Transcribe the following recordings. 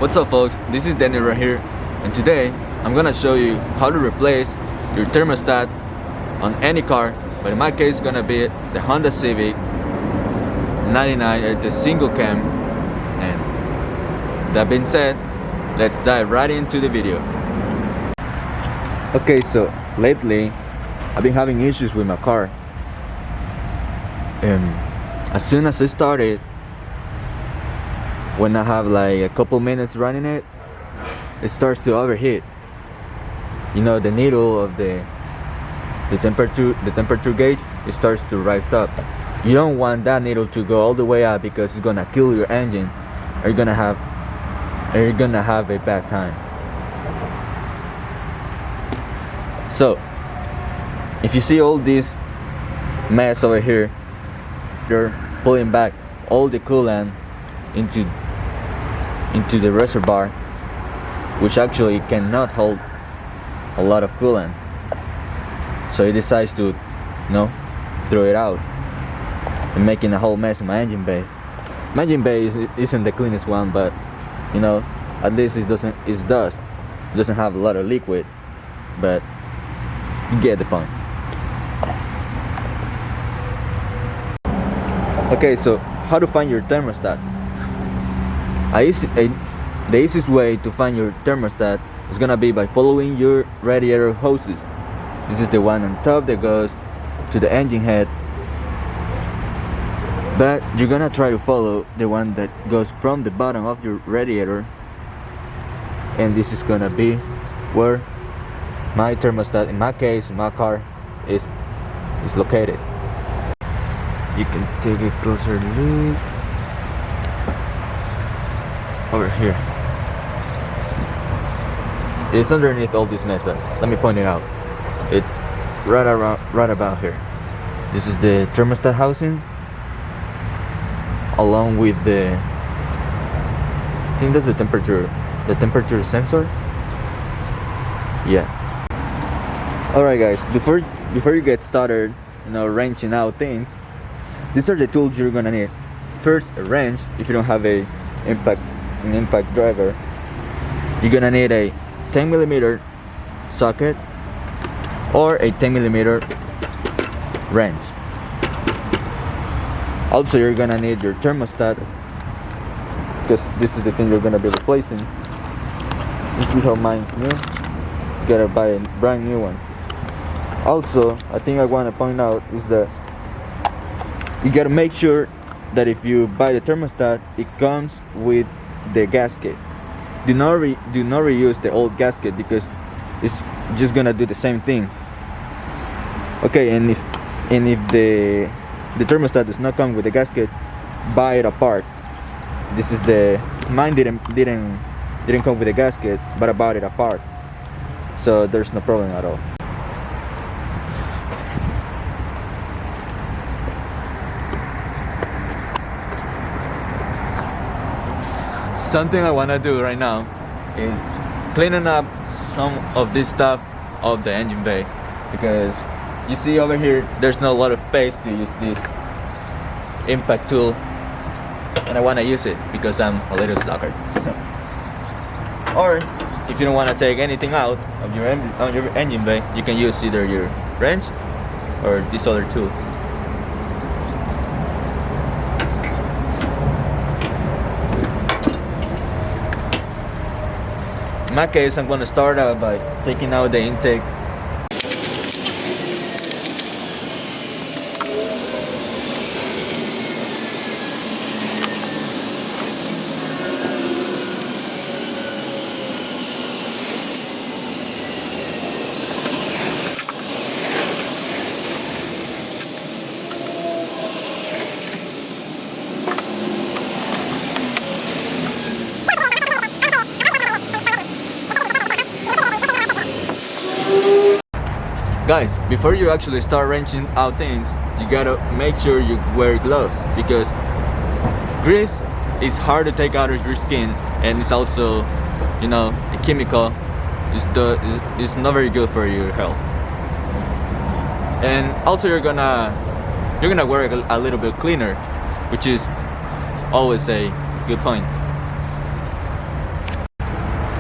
What's up folks, this is Danny right here, and today I'm gonna show you how to replace your thermostat on any car, but in my case it's gonna be the Honda Civic 99 at the single cam. And that being said, let's dive right into the video. Okay, so lately I've been having issues with my car, and as soon as I started, when I have like a couple minutes running it, it starts to overheat. You know, the needle of the temperature gauge, it starts to rise up. You don't want that needle to go all the way up because it's gonna kill your engine, or you're gonna have a bad time. So if you see all this mess over here, you're pulling back all the coolant into the reservoir, which actually cannot hold a lot of coolant, so it decides to, throw it out and making a whole mess in my engine bay. My engine bay isn't the cleanest one, but at least it's dust. It doesn't have a lot of liquid, but you get the point. Okay, so how to find your thermostat? The easiest way to find your thermostat is gonna be by following your radiator hoses. This is the one on top that goes to the engine head, but you're gonna try to follow the one that goes from the bottom of your radiator, and this is gonna be where my thermostat, in my case, in my car, is located. You can take a closer look over here. It's underneath all this mess, but let me point it out. It's right about here. This is the thermostat housing, along with I think that's the temperature sensor. Yeah. Alright guys, before you get started, wrenching out things, these are the tools you're gonna need. First, a wrench. If you don't have an impact driver, you're gonna need a 10mm socket or a 10mm wrench. Also, you're gonna need your thermostat, because this is the thing you're gonna be replacing. You see how mine's new? You gotta buy a brand new one. Also, I think I want to point out is that you gotta make sure that if you buy the thermostat, it comes with the gasket. Do not reuse the old gasket, because it's just gonna do the same thing. Okay, and if the thermostat does not come with the gasket, buy it apart. This is mine didn't come with a gasket, but I bought it apart, so there's no problem at all. Something I want to do right now is cleaning up some of this stuff of the engine bay, because you see over here there's not a lot of space to use this impact tool, and I want to use it because I'm a little slacker. Or if you don't want to take anything out of your engine bay, you can use either your wrench or this other tool. In my case, I'm going to start out by taking out the intake. Guys, before you actually start wrenching out things, you gotta make sure you wear gloves, because grease is hard to take out of your skin, and it's also, a chemical. It's not very good for your health. And also you're gonna work a little bit cleaner, which is always a good point.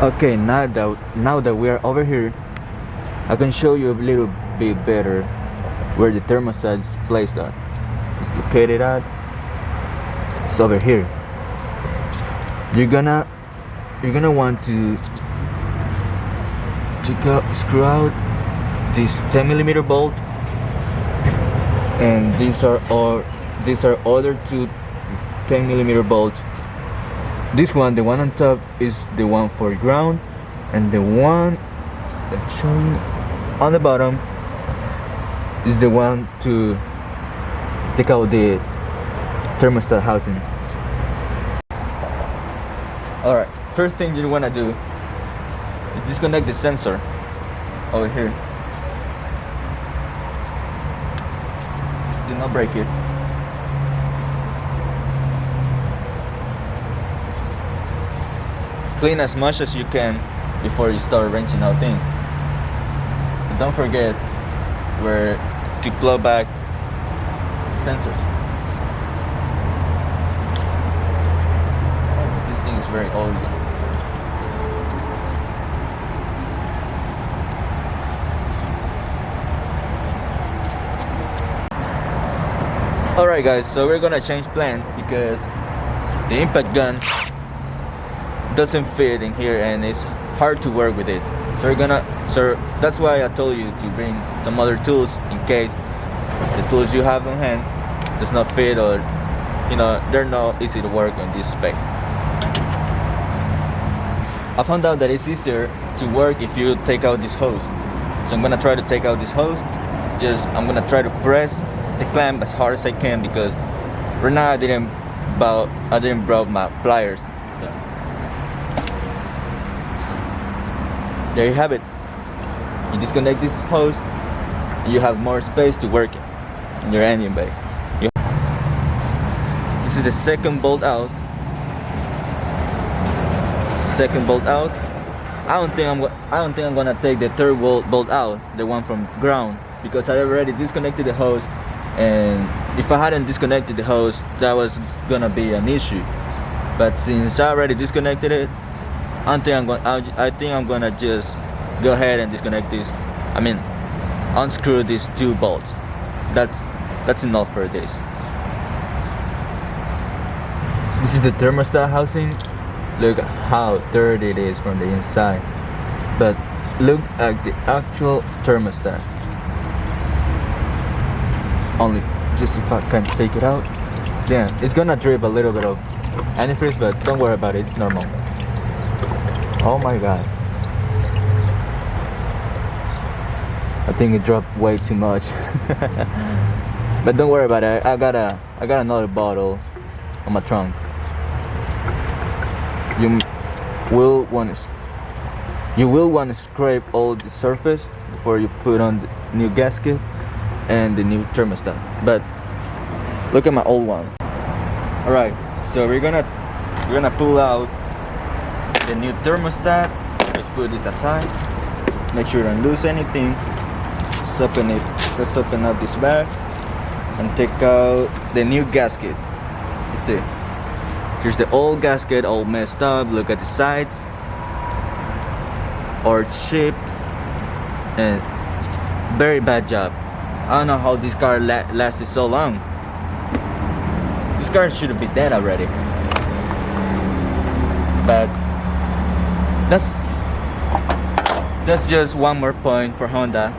Okay, now that we are over here, I can show you a little bit better where the thermostat is placed at. It's located at. It's over here. You're gonna want to screw out this 10mm bolt, and these are other two 10mm bolts. This one, the one on top, is the one for ground, and the one that's showing on the bottom is the one to take out the thermostat housing. Alright, first thing you want to do is disconnect the sensor over here. Do not break it. Clean as much as you can before you start wrenching out things. And don't forget where to plug back sensors. This thing is very old. Alright guys, so we're gonna change plans because the impact gun doesn't fit in here and it's hard to work with it. So that's why I told you to bring some other tools in case the tools you have on hand does not fit, or they're not easy to work on this spec. I found out that it's easier to work if you take out this hose. So I'm gonna try to take out this hose. I'm gonna try to press the clamp as hard as I can because right now I didn't broke my pliers. So there you have it. You disconnect this hose, you have more space to work in your engine bay. This is the second bolt out. I don't think I'm gonna take the third bolt out, the one from ground, because I already disconnected the hose, and if I hadn't disconnected the hose, that was gonna be an issue. But since I already disconnected it, I think I'm gonna just go ahead and disconnect this. Unscrew these two bolts. That's enough for this. This is the thermostat housing. Look how dirty it is from the inside. But look at the actual thermostat. Only just if I can take it out. Yeah, it's gonna drip a little bit of antifreeze, but don't worry about it. It's normal. Oh my god. I think it dropped way too much. But don't worry about it. I got another bottle on my trunk. You will want to scrape all the surface before you put on the new gasket and the new thermostat. But look at my old one. Alright, so we're gonna pull out the new thermostat. Let's put this aside. Make sure you don't lose anything. Let's open up this bag and take out the new gasket. You see, here's the old gasket, all messed up. Look at the sides, or chipped, and very bad job. I don't know how this car lasted so long. This car should be dead already. But that's just one more point for Honda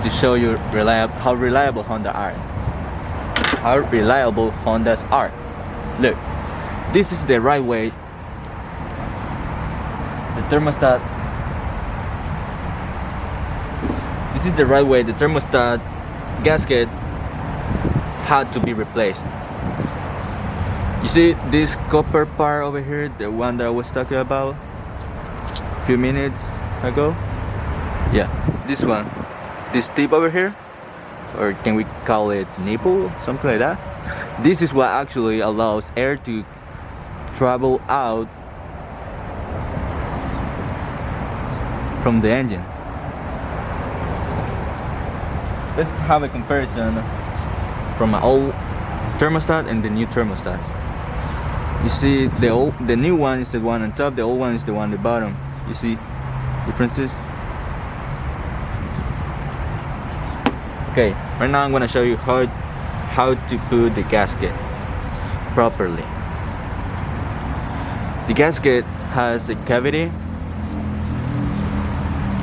to show you how reliable Honda are. How reliable Hondas are. Look, this is the right way. The thermostat. This is the right way. The thermostat gasket had to be replaced. You see this copper part over here, the one that I was talking about a few minutes ago? Yeah, this one. This tip over here, or can we call it nipple, something like that? This is what actually allows air to travel out from the engine. Let's have a comparison from my old thermostat and the new thermostat. You see, the new one is the one on top, the old one is the one on the bottom. You see differences? Okay, right now I'm gonna show you how to put the gasket properly. The gasket has a cavity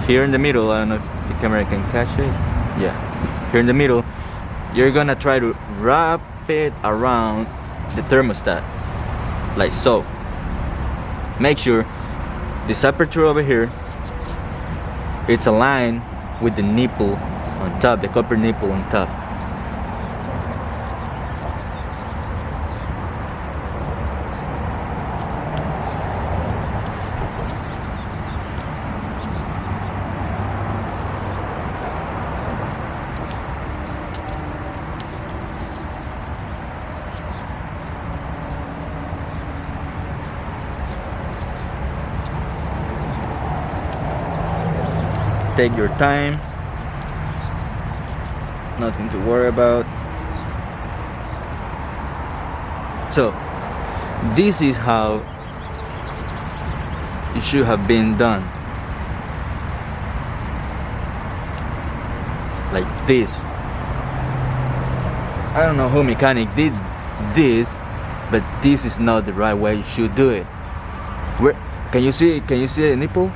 here in the middle. I don't know if the camera can catch it. Yeah, here in the middle. You're gonna try to wrap it around the thermostat, like so. Make sure this aperture over here, it's aligned with the nipple on top, the copper nipple on top. Take your time, nothing to worry about. So this is how it should have been done, like this. I don't know who mechanic did this, but this is not the right way you should do it. Where can you see the nipple,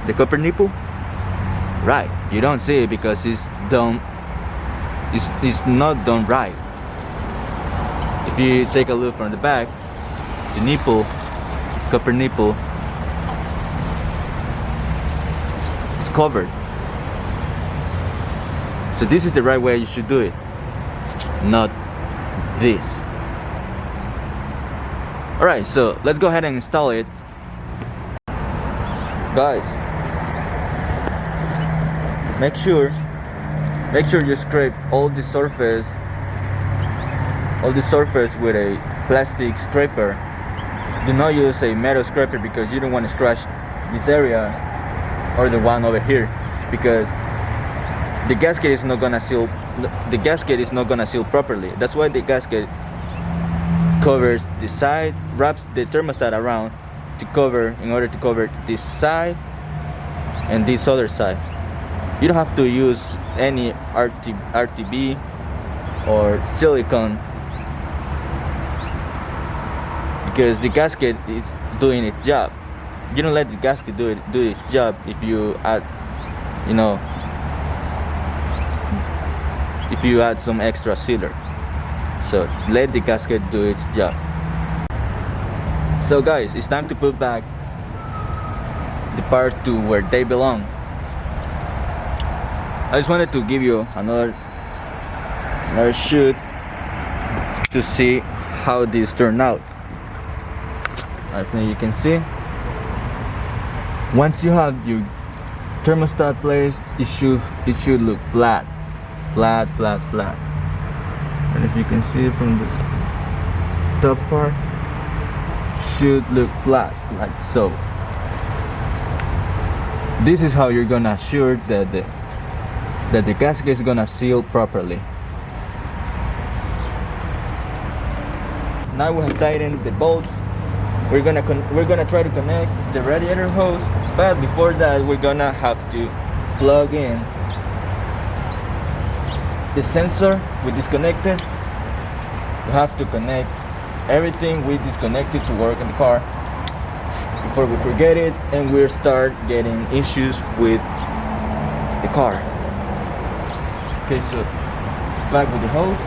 the copper nipple? Right, you don't see it because it's done. It's not done right. If you take a look from the back, the nipple, copper nipple, it's covered. So this is the right way you should do it, not this. Alright, so let's go ahead and install it. Guys, make sure you scrape all the surface with a plastic scraper. Do not use a metal scraper because you don't want to scratch this area or the one over here, because the gasket is not gonna seal. The gasket is not gonna seal properly. That's why the gasket covers the side, wraps the thermostat around in order to cover this side and this other side. You don't have to use any RTB or silicone because the gasket is doing its job. You don't let the gasket do its job if you add, if you add some extra sealer. So let the gasket do its job. So guys, it's time to put back the parts to where they belong. I just wanted to give you another shoot to see how this turned out. I think you can see. Once you have your thermostat placed, it should look flat. And if you can see it from the top part, should look flat like so. This is how you're gonna assure that the gasket is gonna seal properly. Now we have tightened the bolts. We're gonna try to connect the radiator hose, but before that we're gonna have to plug in the sensor we disconnected. We have to connect everything we disconnected to work in the car before we forget it and we'll start getting issues with the car. Okay, so back with the hose.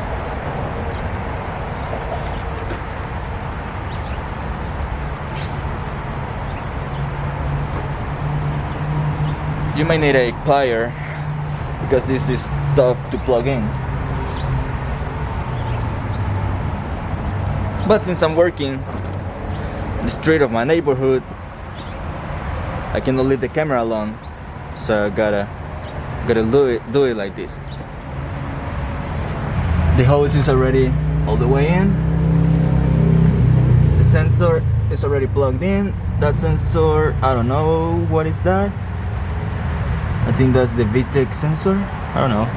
You might need a plier because this is tough to plug in. But since I'm working in the street of my neighborhood, I cannot leave the camera alone, so I gotta do it like this. The hose is already all the way in. The sensor is already plugged in. That sensor, I don't know what is that. I think that's the VTEC sensor. I don't know.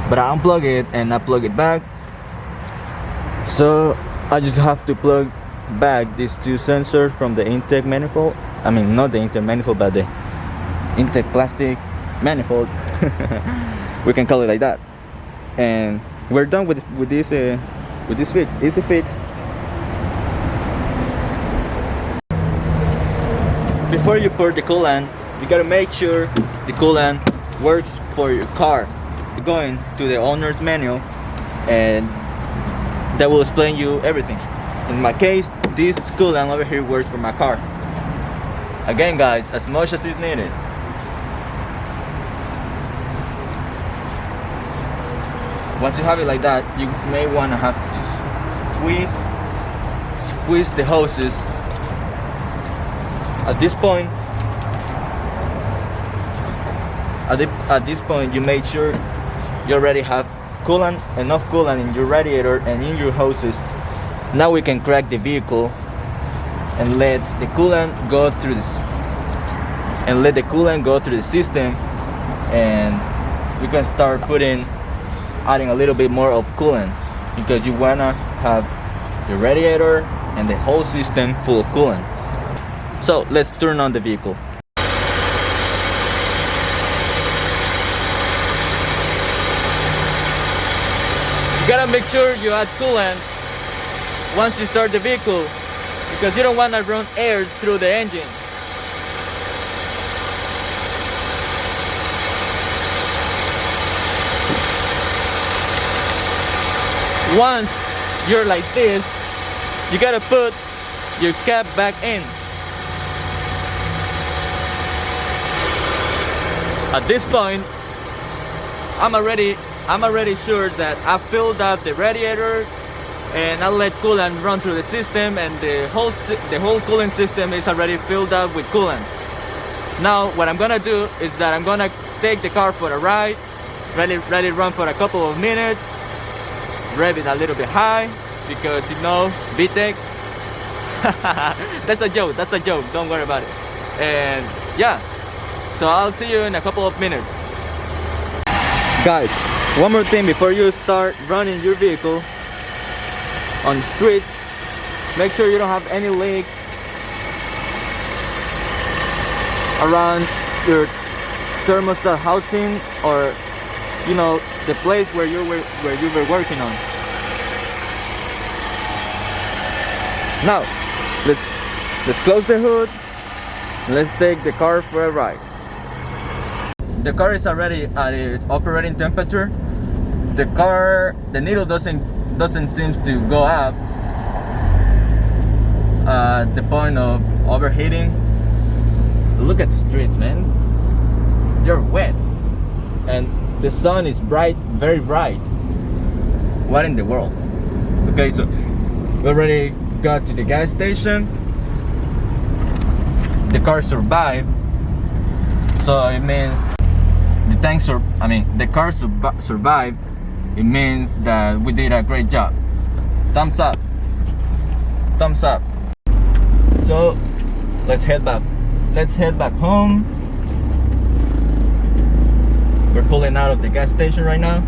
But I unplug it and I plug it back. So I just have to plug back these two sensors from the intake manifold. I mean, not the intake manifold, but the intake plastic manifold. We can call it like that. And we're done with this fix. Easy fix. Before you pour the coolant, you gotta make sure the coolant works for your car. Going to the owner's manual, and that will explain you everything. In my case, this coolant over here works for my car. Again, guys, as much as is needed. Once you have it like that, you may want to have to squeeze the hoses. At this point, you make sure you already have enough coolant in your radiator and in your hoses. Now we can crack the vehicle and let the coolant go through the system, and we can start adding a little bit more of coolant, because you wanna have the radiator and the whole system full of coolant. So let's turn on the vehicle. You gotta make sure you add coolant once you start the vehicle, because you don't want to run air through the engine. Once you're like this, you gotta put your cap back in. At this point, I'm already sure that I filled up the radiator, and I let coolant run through the system, and the whole cooling system is already filled up with coolant. Now what I'm gonna do is that I'm gonna take the car for a ride, let it run for a couple of minutes, rev it a little bit high, because you know, VTEC. That's a joke, don't worry about it. And yeah, so I'll see you in a couple of minutes. Guys, one more thing before you start running your vehicle on the street, make sure you don't have any leaks around your thermostat housing, or you know, the place where you were working on. Now let's close the hood. Let's take the car for a ride. The car is already at its operating temperature. The needle doesn't seem to go up at the point of overheating. Look at the streets, man. They're wet, and the sun is bright, very bright. What in the world? Okay, so we already got to the gas station. The car survived, so it means the car survived. It means that we did a great job. Thumbs up. Thumbs up. So let's head back. Let's head back home. We're pulling out of the gas station right now.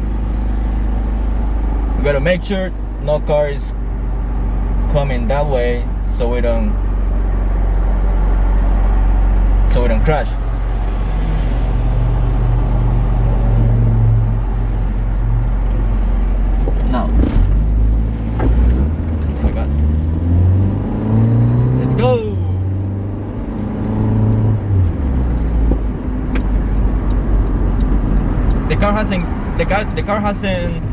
We gotta make sure no car is coming that way, so we don't crash. Now, oh my God, let's go. The car hasn't.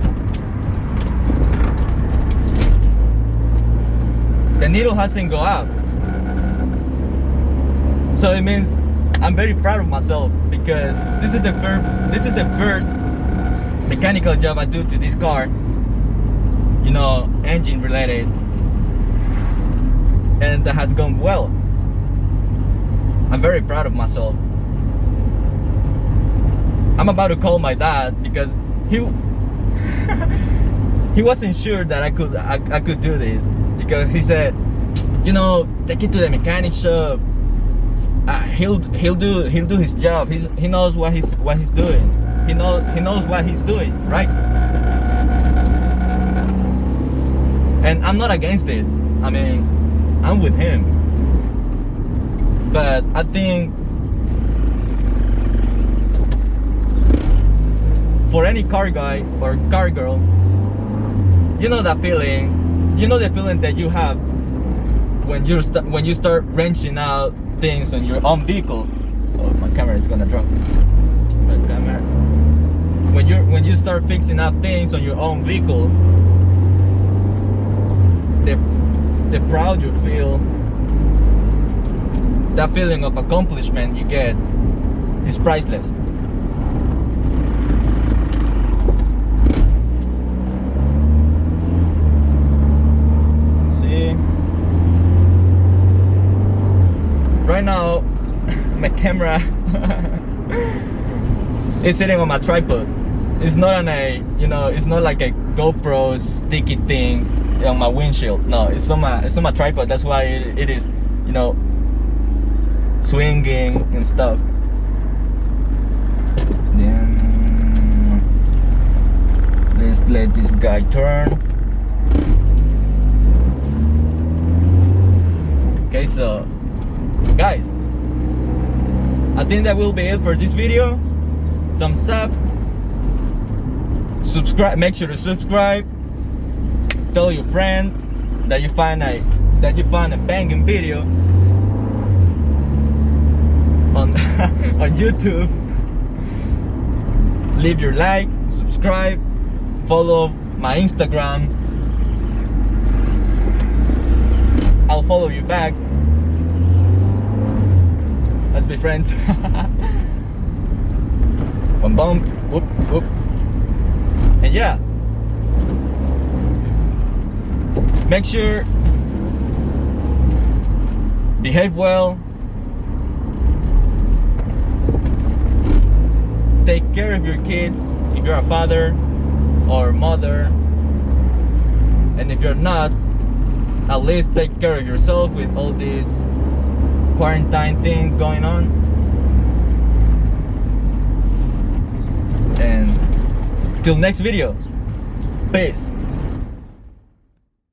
The needle hasn't go up. So it means I'm very proud of myself, because this is the first mechanical job I do to this car, you know, engine related, and that has gone well. I'm very proud of myself. I'm about to call my dad, because he wasn't sure that I could do this, because he said, you know, take it to the mechanic shop. He'll do his job. He knows what he's doing. He knows what he's doing, right? And I'm not against it. I mean, I'm with him. But I think for any car guy or car girl, you know that feeling. You know the feeling that you have when you start wrenching out things on your own vehicle. Oh, my camera is gonna drop. My camera. When you start fixing out things on your own vehicle, the proud you feel, that feeling of accomplishment you get is priceless. See, right now my camera is sitting on my tripod. It's not on a, it's not like a GoPro sticky thing on my windshield. No, it's on my tripod. That's why it is, swinging and stuff. Then let's let this guy turn. Okay, so guys, I think that will be it for this video. Thumbs up, subscribe, make sure to subscribe, tell your friend that you find a banging video on on YouTube. Leave your like, subscribe, follow my Instagram. I'll follow you back. Let's be friends. One bump, whoop, whoop. And yeah, make sure behave well, take care of your kids if you're a father or mother, and if you're not, at least take care of yourself with all these quarantine things going on. And till next video, peace.